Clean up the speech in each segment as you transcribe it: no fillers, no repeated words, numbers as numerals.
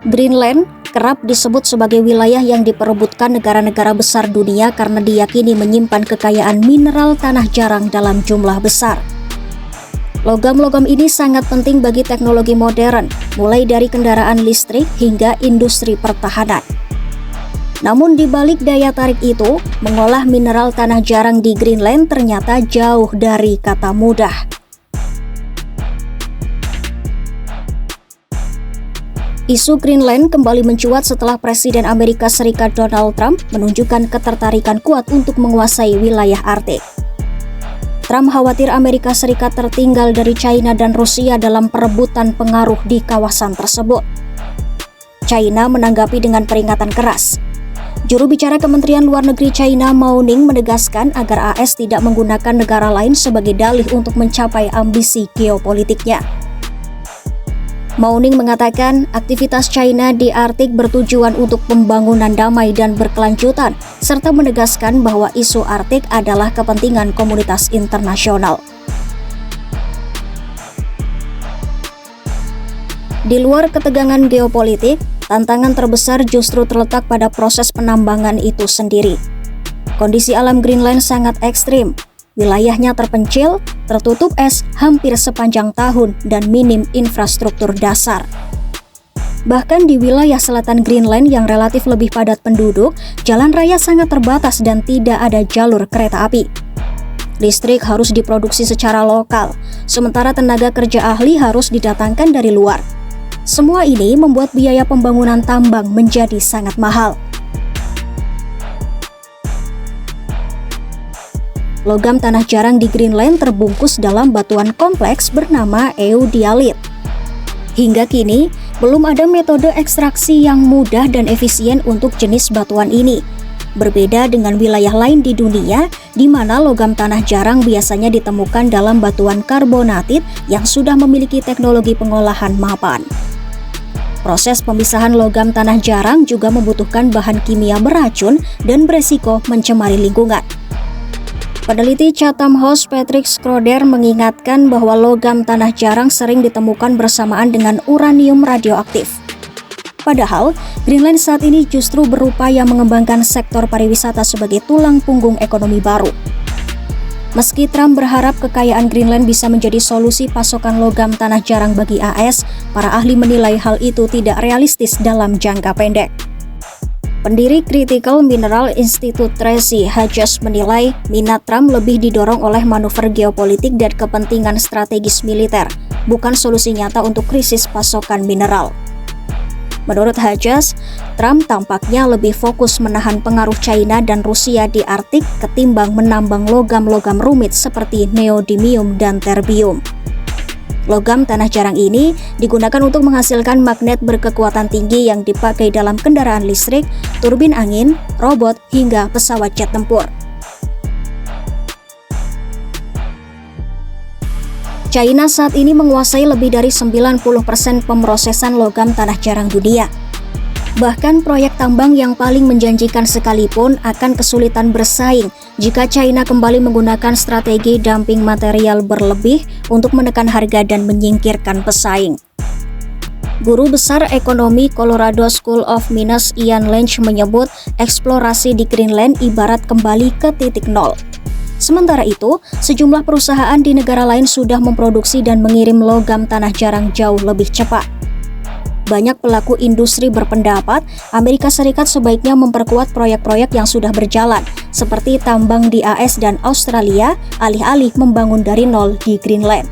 Greenland kerap disebut sebagai wilayah yang diperebutkan negara-negara besar dunia karena diyakini menyimpan kekayaan mineral tanah jarang dalam jumlah besar. Logam-logam ini sangat penting bagi teknologi modern, mulai dari kendaraan listrik hingga industri pertahanan. Namun di balik daya tarik itu, mengolah mineral tanah jarang di Greenland ternyata jauh dari kata mudah. Isu Greenland kembali mencuat setelah Presiden Amerika Serikat Donald Trump menunjukkan ketertarikan kuat untuk menguasai wilayah Arktik. Trump khawatir Amerika Serikat tertinggal dari China dan Rusia dalam perebutan pengaruh di kawasan tersebut. China menanggapi dengan peringatan keras. Juru bicara Kementerian Luar Negeri China Mao Ning menegaskan agar AS tidak menggunakan negara lain sebagai dalih untuk mencapai ambisi geopolitiknya. Mao Ning mengatakan aktivitas China di Arktik bertujuan untuk pembangunan damai dan berkelanjutan, serta menegaskan bahwa isu Arktik adalah kepentingan komunitas internasional. Di luar ketegangan geopolitik, tantangan terbesar justru terletak pada proses penambangan itu sendiri. Kondisi alam Greenland sangat ekstrim. Wilayahnya terpencil, tertutup es hampir sepanjang tahun, dan minim infrastruktur dasar. Bahkan di wilayah selatan Greenland yang relatif lebih padat penduduk, jalan raya sangat terbatas dan tidak ada jalur kereta api. Listrik harus diproduksi secara lokal, sementara tenaga kerja ahli harus didatangkan dari luar. Semua ini membuat biaya pembangunan tambang menjadi sangat mahal. Logam tanah jarang di Greenland terbungkus dalam batuan kompleks bernama eudialit. Hingga kini, belum ada metode ekstraksi yang mudah dan efisien untuk jenis batuan ini. Berbeda dengan wilayah lain di dunia, di mana logam tanah jarang biasanya ditemukan dalam batuan karbonatit yang sudah memiliki teknologi pengolahan mapan. Proses pemisahan logam tanah jarang juga membutuhkan bahan kimia beracun dan beresiko mencemari lingkungan. Peneliti Chatham House Patrick Schroeder mengingatkan bahwa logam tanah jarang sering ditemukan bersamaan dengan uranium radioaktif. Padahal, Greenland saat ini justru berupaya mengembangkan sektor pariwisata sebagai tulang punggung ekonomi baru. Meski Trump berharap kekayaan Greenland bisa menjadi solusi pasokan logam tanah jarang bagi AS, para ahli menilai hal itu tidak realistis dalam jangka pendek. Pendiri Critical Mineral Institute Tracy Hedges menilai minat Trump lebih didorong oleh manuver geopolitik dan kepentingan strategis militer, bukan solusi nyata untuk krisis pasokan mineral. Menurut Hedges, Trump tampaknya lebih fokus menahan pengaruh China dan Rusia di Arktik ketimbang menambang logam-logam rumit seperti neodymium dan terbium. Logam tanah jarang ini digunakan untuk menghasilkan magnet berkekuatan tinggi yang dipakai dalam kendaraan listrik, turbin angin, robot, hingga pesawat jet tempur. China saat ini menguasai lebih dari 90% pemrosesan logam tanah jarang dunia. Bahkan proyek tambang yang paling menjanjikan sekalipun akan kesulitan bersaing jika China kembali menggunakan strategi dumping material berlebih untuk menekan harga dan menyingkirkan pesaing. Guru Besar Ekonomi Colorado School of Mines Ian Lynch menyebut eksplorasi di Greenland ibarat kembali ke titik nol. Sementara itu, sejumlah perusahaan di negara lain sudah memproduksi dan mengirim logam tanah jarang jauh lebih cepat. Banyak pelaku industri berpendapat Amerika Serikat sebaiknya memperkuat proyek-proyek yang sudah berjalan, seperti tambang di AS dan Australia, alih-alih membangun dari nol di Greenland.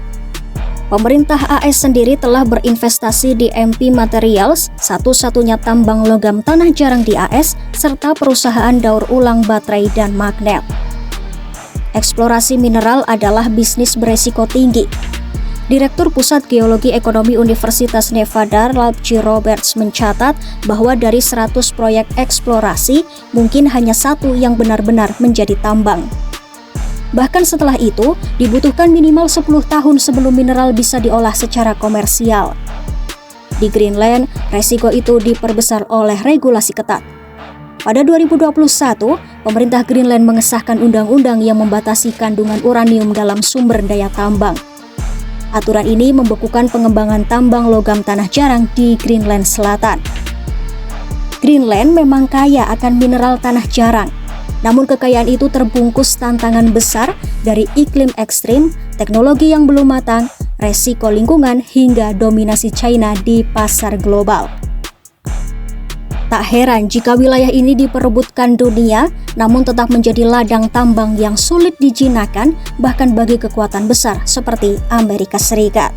Pemerintah AS sendiri telah berinvestasi di MP Materials, satu-satunya tambang logam tanah jarang di AS, serta perusahaan daur ulang baterai dan magnet. Eksplorasi mineral adalah bisnis beresiko tinggi. Direktur Pusat Geologi Ekonomi Universitas Nevada, Ralph G. Roberts mencatat bahwa dari 100 proyek eksplorasi, mungkin hanya satu yang benar-benar menjadi tambang. Bahkan setelah itu, dibutuhkan minimal 10 tahun sebelum mineral bisa diolah secara komersial. Di Greenland, resiko itu diperbesar oleh regulasi ketat. Pada 2021, pemerintah Greenland mengesahkan undang-undang yang membatasi kandungan uranium dalam sumber daya tambang. Aturan ini membekukan pengembangan tambang logam tanah jarang di Greenland Selatan. Greenland memang kaya akan mineral tanah jarang, namun kekayaan itu terbungkus tantangan besar dari iklim ekstrim, teknologi yang belum matang, resiko lingkungan, hingga dominasi China di pasar global. Tak heran jika wilayah ini diperebutkan dunia, namun tetap menjadi ladang tambang yang sulit dijinakan bahkan bagi kekuatan besar seperti Amerika Serikat.